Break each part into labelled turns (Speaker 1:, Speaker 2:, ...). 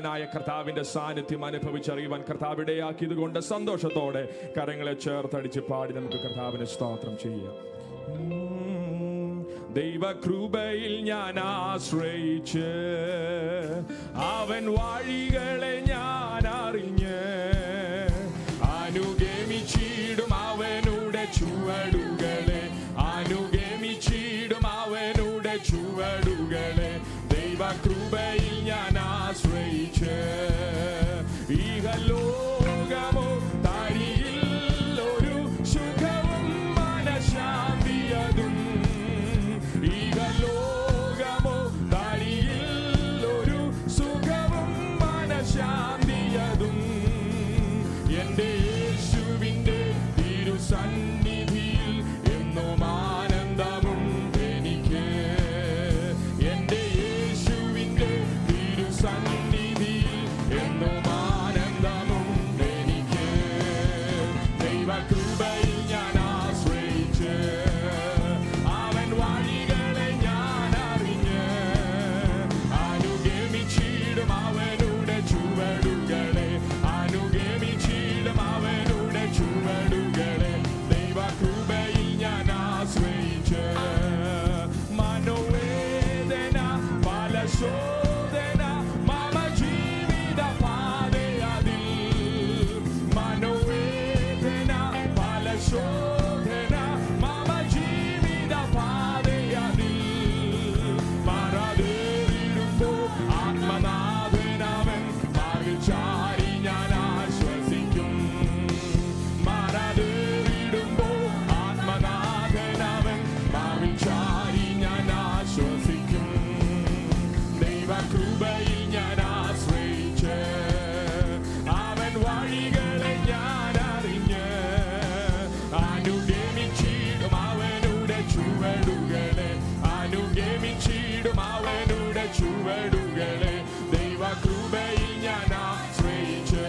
Speaker 1: കർത്താവിന്റെ സാന്നിധ്യം അനുഭവിച്ചറിയുവാൻ കർത്താവ് ഇടയാക്കിയത് കൊണ്ട് സന്തോഷത്തോടെ കരങ്ങളെ ചേർത്തടിച്ച് പാടി നമുക്ക് കർത്താവിനെ സ്തോത്രം ചെയ്യാം. ദൈവകൃപയിൽ ഞാൻ ആശ്രയിച്ച് അവൻ വഴികളെ ഞാൻ അറിഞ്ഞ് അനുഗമിച്ചിടും അവനുടെ ചുവടുകളെ, അനുഗമിച്ചിടും അവനുടെ ചുവടുകളെ. ദൈവകൃപയിൽ ഞാൻ ആശ്രയിച്ച് ഇഹലോകമോ തരിയിൽ ഒരു സുഖവും മനഃശാന്തിയതും, ഇഹലോകമോ തരിയിൽ ഒരു സുഖവും മനഃശാന്തിയതും എൻ്റെ യേശുവിൻ്റെ തിരുസന്നിധിയിൽ എന്നും ആനന്ദമും എനിക്ക്. എൻ്റെ യേശുവിൻ്റെ തിരുസന്നിധിയിൽ എന്നും ആനന്ദമും എനിക്ക്. ദൈവകൃപയിൽ ഞാൻ ആശ്രയിച്ച് അവൻ വഴികളെ ഞാൻ അറിഞ്ഞ് അനുഗമിച്ചിടും അവനുടെ ചുവടുകളെ, അനുഗമിച്ചിടും അവനുടെ ചുവടുകളെ. ദൈവകൃപയിൽ ഞാൻ ആശ്രയിച്ച് മനോവേദന പല ശോധന മമ ജീവിത പാതയതിൽ, മനോവേദന പല ശോധന മമ ജീവിത പാതയതിൽ മറതേറിടുമ്പോൾ ആത്മനാഥനവൻ മാറിൽ ചാരി ഞാൻ ആശ്വസിക്കും. മറതേറിടുമ്പോൾ ആത്മനാഥനവൻ മാറിൽ ചാരി ഞാൻ ആശ്വസിക്കും. ദൈവകൃപയിൽ ഞാൻ ആശ്രയിച്ച് അവൻ വഴികളെ ഞാൻ അറിഞ്ഞ് അനുഗമിച്ചിടും അവനുടെ ചുവടുകളെ, അനുഗമിച്ചിടും അവനുടെ ചുവടുകളെ. ദൈവകൃപയിൽ ഞാൻ ആശ്രയിച്ച്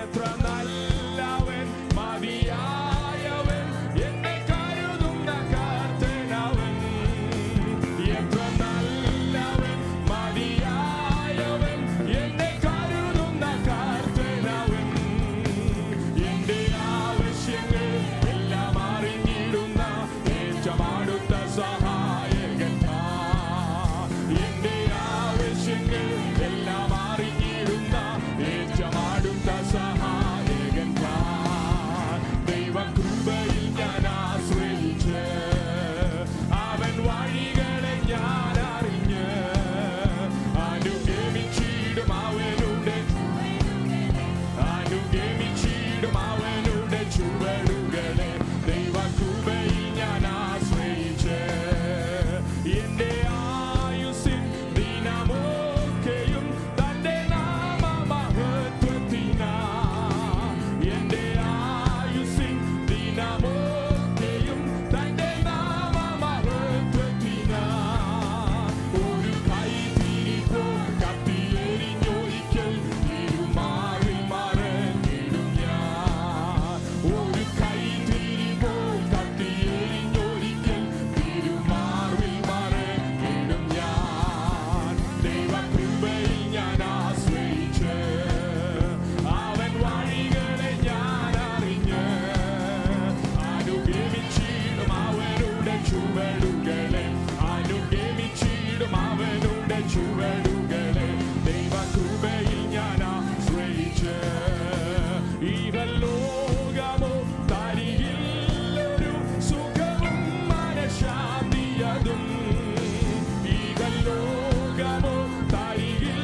Speaker 1: എത്ര നല്ലവൻ മതിയായവൻ എന്നെ കരുതുന്ന കർത്തനവൻ, എത്ര നല്ലവൻ മതിയായവൻ എന്നെ കരുതുന്ന കർത്തനവൻ. എൻ്റെ ആവശ്യങ്ങൾ എല്ലാം അറിഞ്ഞിടുന്ന ഏറ്റവും അടുത്ത സഹായകൻ താൻ. എൻ്റെ ആവശ്യങ്ങൾ എല്ലാം അറിഞ്ഞിടുന്ന ഏറ്റവും അടുത്ത സഹായകൻ താൻ. ദൈവകൃപയിൽ ഞാൻ ആശ്രയിച്ച് അവൻ വഴികളെ ഞാൻ അറിഞ്ഞ് അനുഗമിച്ചിടും അവനുടെ, അനുഗമിച്ചിടും അവനുടെ ചുവടുകളെ. ദൈവകൃപയിൽ ഞാൻ ആശ്രയിച്ച് എൻ്റെ ആയുസ്സിൻ ദിനമൊക്കെയും തന്റെ നാമമഹത്വത്തിനാ, എൻ്റെ ആയുസ്സിൻ ദിനമൊക്കെയും തന്റെ നാമമഹത്വത്തിനാ. ഒരു കൈത്തിരിപ്പോ കത്തിയെരിഞ്ഞൊരിക്കൽ തിരുമാറിൽ മറഞ്ഞിടും ഞാൻ. ഒരു കൈത്തിരിപ്പോ കത്തിയെരിഞ്ഞൊരിക്കൽ തിരുമാറിൽ മറഞ്ഞിടും ഞാൻ. ദൈവകൃപയിൽ ഞാൻ ആശ്രയിച്ച് അവൻ വഴികളെ ഞാൻ അറിഞ്ഞ് അനുഗമിച്ചിടും അവനുടെ ചുവടുകളെ, അനുഗമിച്ചിടും അവനുടെ ചുവടുകളെ. ദൈവകൃപയിൽ ഞാൻ ആശ്രയിച്ച് ഇഹലോകമോ തരിയിൽ ഒരു സുഖവും മനഃശാന്തിയതും, ഇഹലോകമോ തരിയിൽ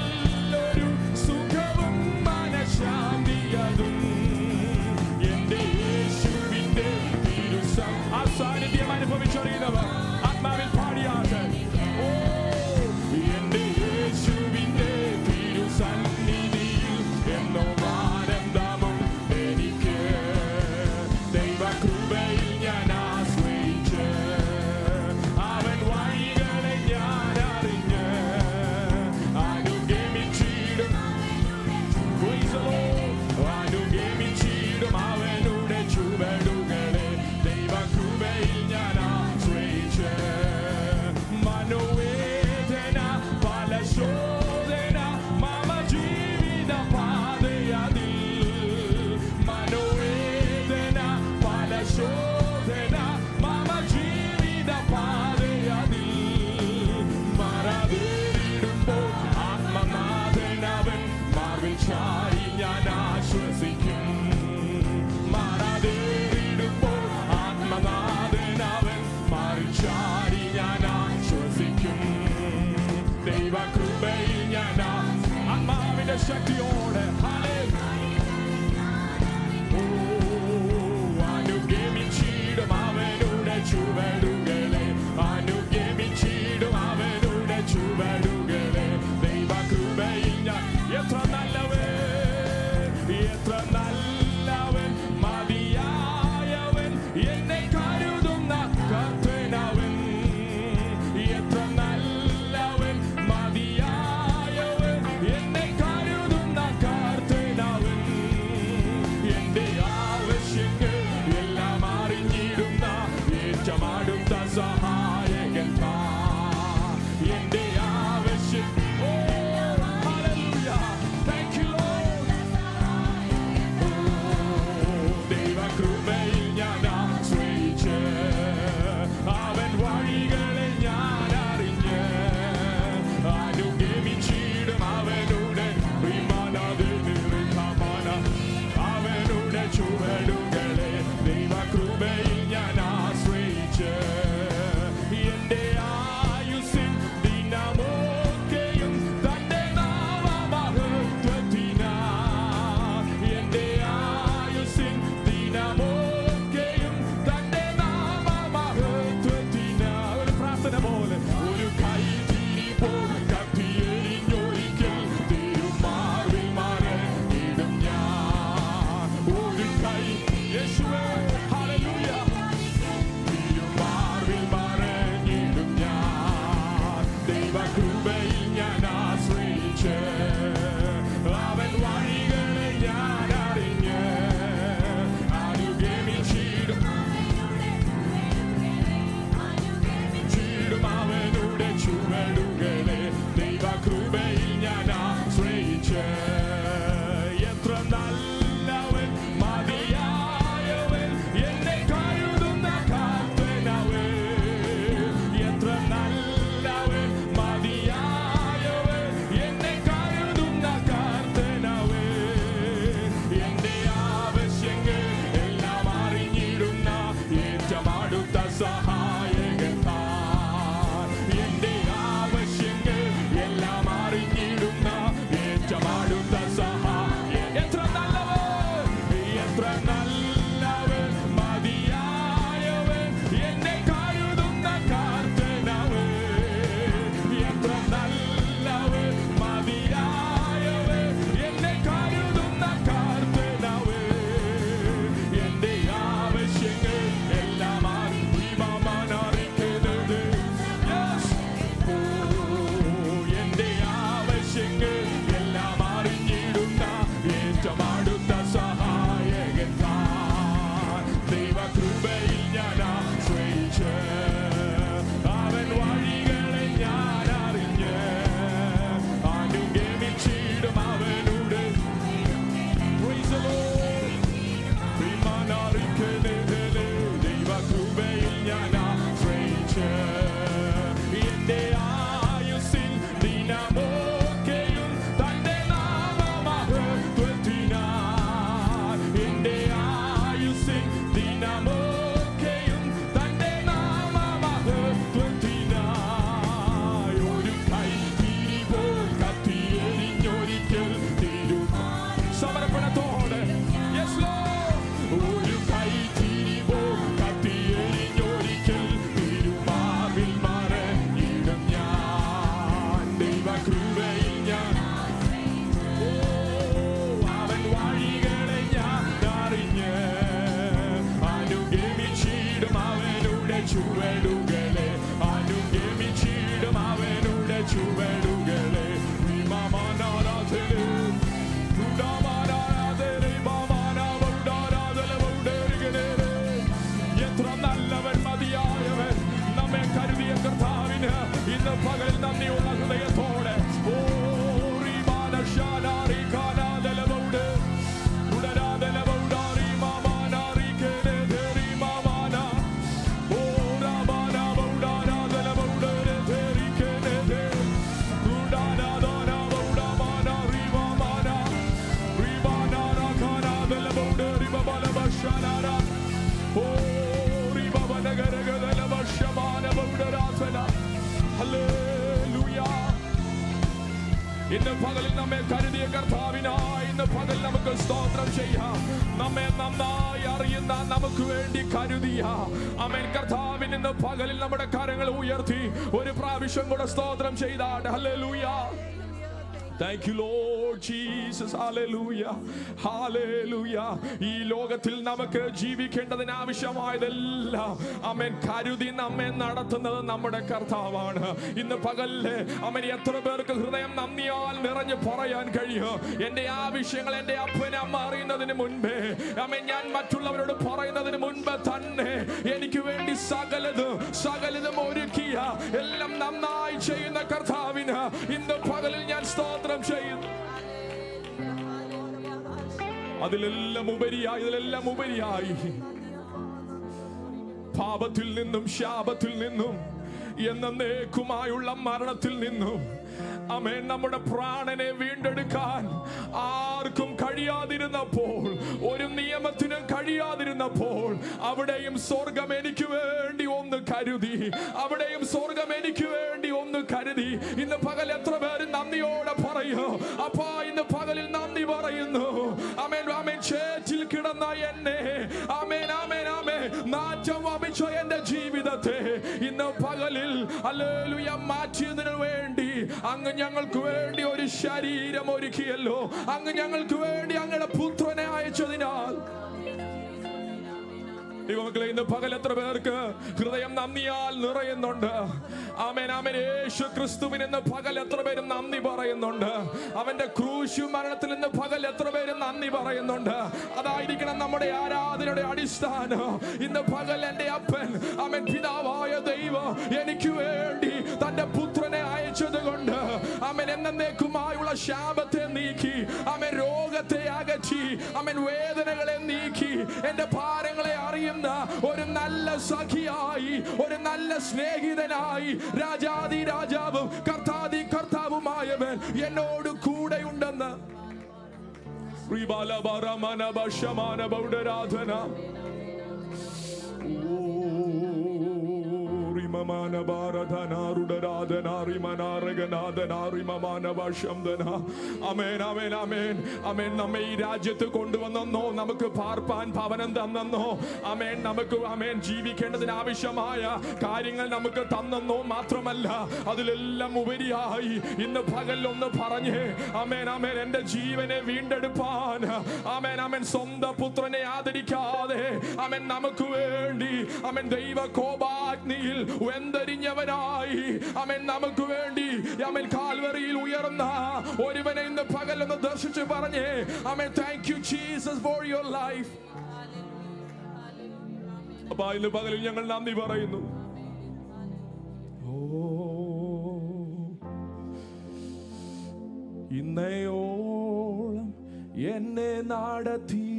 Speaker 1: ഒരു സുഖവും മനഃശാന്തിയതും എൻ്റെ യേശുവിൻ്റെ ആ സാന്നിധ്യം അനുഭവിച്ചറിയുന്നവർ ആത്മാവിൽ പാടിയാട്ടെ. ഓ എൻ്റെ യേശുവിൻ്റെ തിരുസന്നിധിയിൽ ശക്തിയോടെ അനുഗമിച്ചിടും അവനുടെ ചുവടുകളെ, അനുഗമിച്ചിടും അവനുടെ ചുവടുകളെ. ദൈവകൃപയിൽ ഞാൻ എത്ര നല്ലവൻ, എത്ര നല്ലവൻ, മതിയായവൻ, എന്നെ കരുതുന്ന കർത്തനവൻ. എത്ര നല്ലവൻ, മതിയായവൻ, എന്നെ കരുതുന്ന കർത്തനവൻ. നമ്മെ കരുതിയ കർത്താവിനായി ഇന്ന് പകൽ നമുക്ക് സ്തോത്രം ചെയ്യാം. നമ്മെ നന്നായി അറിയുന്ന, നമുക്ക് വേണ്ടി കരുതിയ ആമേൻ കർത്താവിന് ഇന്ന് പകലിൽ നമ്മുടെ കരങ്ങൾ ഉയർത്തി ഒരു പ്രാവശ്യം കൂടെ സ്തോത്രം ചെയ്താട്ടെ. Hallelujah. Thank you Lord Jesus. Hallelujah. Hallelujah. ഈ ലോകത്തിൽ നമുക്ക് ജീവിക്കേണ്ടതിന് ആവശ്യമായതെല്ലാം ആമേൻ കരുതി നമ്മെ നടത്തുന്നത് നമ്മുടെ കർത്താവാണ്. ഇന്ന് പകലില് ആമേൻ എത്ര പേർക്ക് ഹൃദയം നന്ദിയാൽ നിറഞ്ഞ് പറയാൻ കഴിയും, എന്റെ ആവശ്യങ്ങൾ എന്റെ അപ്പനെ അമ്മ അറിയുന്നതിന് മുൻപേ ആമേൻ ഞാൻ മറ്റുള്ളവരോട് പറയുന്നതിന് മുൻപ് തന്നെ എനിക്ക് വേണ്ടി സകലതും ഒരുക്കിയ, എല്ലാം നന്നായി ചെയ്യുന്ന കർത്താവിന് ഇന്ന് പകലിൽ ഞാൻ സ്തോത്രം ചെയ്യുന്നു. അതിലെല്ലാം ഉപരിയായി പാപത്തിൽ നിന്നും ശാപത്തിൽ നിന്നും എന്നേക്കുമായുള്ള മരണത്തിൽ നിന്നും ആമേൻ നമ്മുടെ പ്രാണനെ വീണ്ടെടുക്കാൻ ആർക്കും കഴിയാതിരുന്നപ്പോൾ, ഒരു നിയമത്തിനും കഴിയാതിരുന്നപ്പോൾ, അവിടെയും സ്വർഗം എനിക്ക് വേണ്ടി ഒന്ന് കരുതി. ഇന്ന് പകൽ എത്ര പേര് നന്ദിയോടെ പറയൂ, അപ്പാ ഇന്ന് പകലിൽ നന്ദി പറയുന്നു. ആമേൻ ആമേൻ. ചേറ്റിൽ കിടന്ന എന്നെ ആമേൻ ആമേൻ ആമേൻ നാറ്റം വമിച്ച എന്റെ ജീവിതത്തെ ഇന്ന് പകലിൽ ഹല്ലേലൂയ മാറ്റിയതിനു വേണ്ടി അങ്ങ് ഞങ്ങൾക്ക് വേണ്ടി ഒരു ശരീരം ഒരുക്കിയല്ലോ. അങ്ങ് ഞങ്ങൾക്ക് വേണ്ടി അങ്ങയുടെ പുത്രനെ അയച്ചതിനാൽ ദൈവമക്കളെ, ഇന്ന് പകൽ എത്ര പേർക്ക് ഹൃദയം നന്ദിയാൽ നിറയുന്നുണ്ട്? ആമേൻ ആമേൻ. യേശു ക്രിസ്തുവിന് ഇന്ന് പകൽ എത്ര പേര് നന്ദി പറയുന്നുണ്ട്? അവന്റെ ക്രൂശ് മരണത്തിൽ ഇന്ന് പകൽ എത്ര പേര് നന്ദി പറയുന്നുണ്ട്? അതായിരിക്കണം നമ്മുടെ ആരാധനയുടെ അടിസ്ഥാനം. ഇന്ന് പകൽ എന്റെ അപ്പൻ ആമേൻ പിതാവായ ദൈവം എനിക്ക് വേണ്ടി തന്റെ പുത്രനെ അയച്ചത് കൊണ്ട് ആമേൻ എന്നേക്കുമായുള്ള ശാപത്തെ നീക്കി, ആമേൻ രോഗത്തെ അകറ്റി, ആമേൻ വേദനകളെ നീക്കി, എന്റെ ഭാരങ്ങളെ അറിയുന്ന ഒരു നല്ല സഖിയായി, ഒരു നല്ല സ്നേഹിതനായി, രാജാതി രാജാവും കർത്താതി കർത്താവുമായവൻ എന്നോട് കൂടെയുണ്ടെന്ന് നമ്മെ ഈ രാജ്യത്ത് കൊണ്ടുവന്നോ, നമുക്ക് പാർപ്പാൻ ഭവനം തന്നോ, ആമേൻ നമുക്ക് ആമേൻ ജീവിക്കേണ്ടതിന് ആവശ്യമായ കാര്യങ്ങൾ നമുക്ക് തന്നോ മാത്രമല്ല, അതിലെല്ലാം ഉപരിയായി ഇന്ന് പകൽ ഒന്ന് പറഞ്ഞേ ആമേൻ ആമേൻ എന്റെ ജീവനെ വീണ്ടെടുപ്പാൻ ആമേൻ ആമേൻ സ്വന്തം പുത്രനെ ആദരിക്കാതെ ആമേൻ നമുക്ക് വേണ്ടി ആമേൻ ദൈവ കോപാഗ്നിയിൽ വെന്തരിഞ്ഞവനായി ആമേൻ നമുക്ക് വേണ്ടി ആമേൻ കാൽവറിയിൽ ഉയർന്ന ഒരുവനെ ഇന്ന് പകൽ ഒന്ന് ദർശിച്ച് പറഞ്ഞേ amen thank you Jesus for your life. അപ്പാ ഇന്ന് പകലിൽ ഞങ്ങൾ നന്ദി പറയുന്നു. ഇന്നയോളം എന്നെ നടത്തി,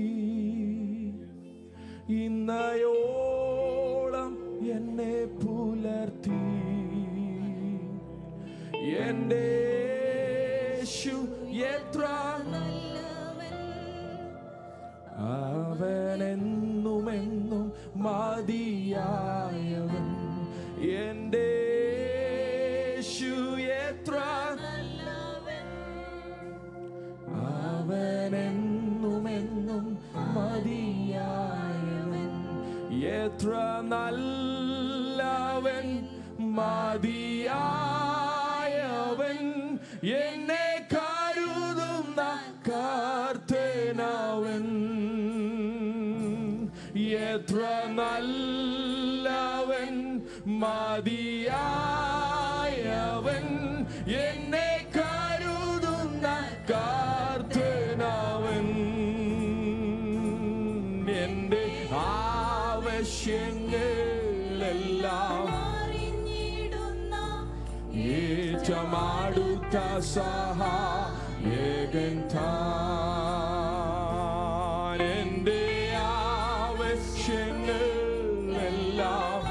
Speaker 1: ഇന്നയോളം എന്നെ പുലർത്തി, എന്റെ യേശു എത്ര നല്ലവൻ, അവനെന്നുമെന്നും മതിയായവൻ, എന്റെ യേശു എത്ര നല്ലവൻ, അവനെന്നുമെന്നും മതിയായവൻ, എത്ര നല്ലവൻ, മതിയായവൻ, എന്നെ കരുതുന്ന കർത്തനവൻ, എത്ര നല്ലവൻ, മതിയായവൻ, എന്നെ കരുതുന്ന കർത്തനവൻ, എന്റെ ആവശ്യങ്ങളെല്ലാം ഏറ്റമാടുത്ത സഹായകൻ താൻ, എന്റെ ആവശ്യങ്ങളെല്ലാം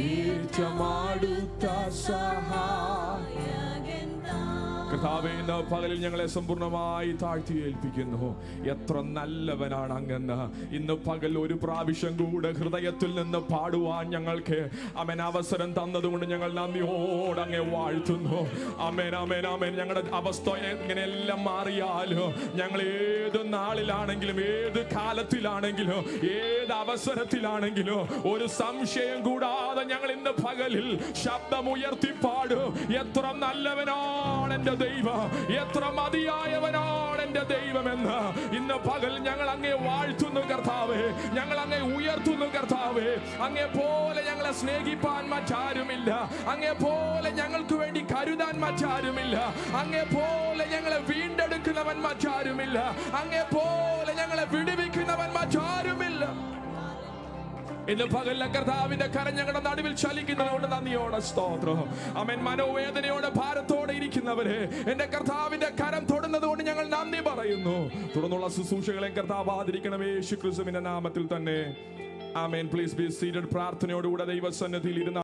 Speaker 1: ഏറ്റമാടുത്ത സഹായകൻ താൻ. കർത്താവേ, ഇന്ന് പകലിൽ ഞങ്ങളെ സമ്പൂർണ്ണമായി താഴ്ത്തി ഏൽപ്പിക്കുന്നു. എത്ര നല്ലവനാണ് അങ്ങെന്ന് ഇന്ന് പകൽ ഒരു പ്രാവശ്യം കൂടെ ഹൃദയത്തിൽ നിന്ന് പാടുവാൻ ഞങ്ങൾക്ക് അമേൻ അവസരം തന്നതുകൊണ്ട് ഞങ്ങൾ നന്ദിയോട് അങ്ങേ വാഴ്ത്തുന്നു. അമേൻ അമേൻ അമേൻ. ഞങ്ങളുടെ അവസ്ഥ ഇങ്ങനെയെല്ലാം മാറിയാലും ഞങ്ങൾ ഏത് നാളിലാണെങ്കിലും ഏത് കാലത്തിലാണെങ്കിലും ഏത് അവസരത്തിലാണെങ്കിലും ഒരു സംശയം കൂടാതെ ഞങ്ങൾ ഇന്ന് പകലിൽ ശബ്ദമുയർത്തി പാടും. എത്ര നല്ലവനാണ് എൻ്റെ ദൈവം, എത്ര മതിയായവനാണ് എൻ്റെ ദൈവമെന്ന് ഇന്ന് പകൽ ഞങ്ങൾ അങ്ങേ വാഴ്ത്തുന്നു കർത്താവേ. ഞങ്ങൾ അങ്ങേ ഉയർത്തുന്നു കർത്താവേ. അങ്ങേ പോലെ ഞങ്ങളെ സ്നേഹിപ്പാൻ മറ്റാരുമില്ല. അങ്ങേ പോലെ ഞങ്ങൾക്ക് വേണ്ടി കരുതാൻ മറ്റാരുമില്ല. അങ്ങേ പോലെ ഞങ്ങളെ വീണ്ടെടുക്കുന്നവൻ മറ്റാരുമില്ല. അങ്ങേ പോലെ ഞങ്ങളെ വിടുവിക്കുന്നവൻ മറ്റാരുമില്ല. ഇന്ന് പകലിലെ കർത്താവിന്റെ കരം ഞങ്ങളുടെ നടുവിൽ ചലിക്കുന്നതുകൊണ്ട് നന്ദിയോടെ സ്തോത്രം. ആമേൻ. മനോവേദനയോടെ ഭാരത്തോടെ ഇരിക്കുന്നവരെ എന്റെ കർത്താവിന്റെ കരം തൊടുന്നത് കൊണ്ട് ഞങ്ങൾ നന്ദി പറയുന്നു. തുടർന്നുള്ള ശുശ്രൂഷകളെ കർത്താവ് ആദരിക്കണമേ, യേശു ക്രിസ്തുവിന്റെ നാമത്തിൽ തന്നെ. ആമേൻ. Please be seated. പ്രാർത്ഥനയോടുകൂടെ ദൈവസന്നിധിയിൽ ഇരുന്ന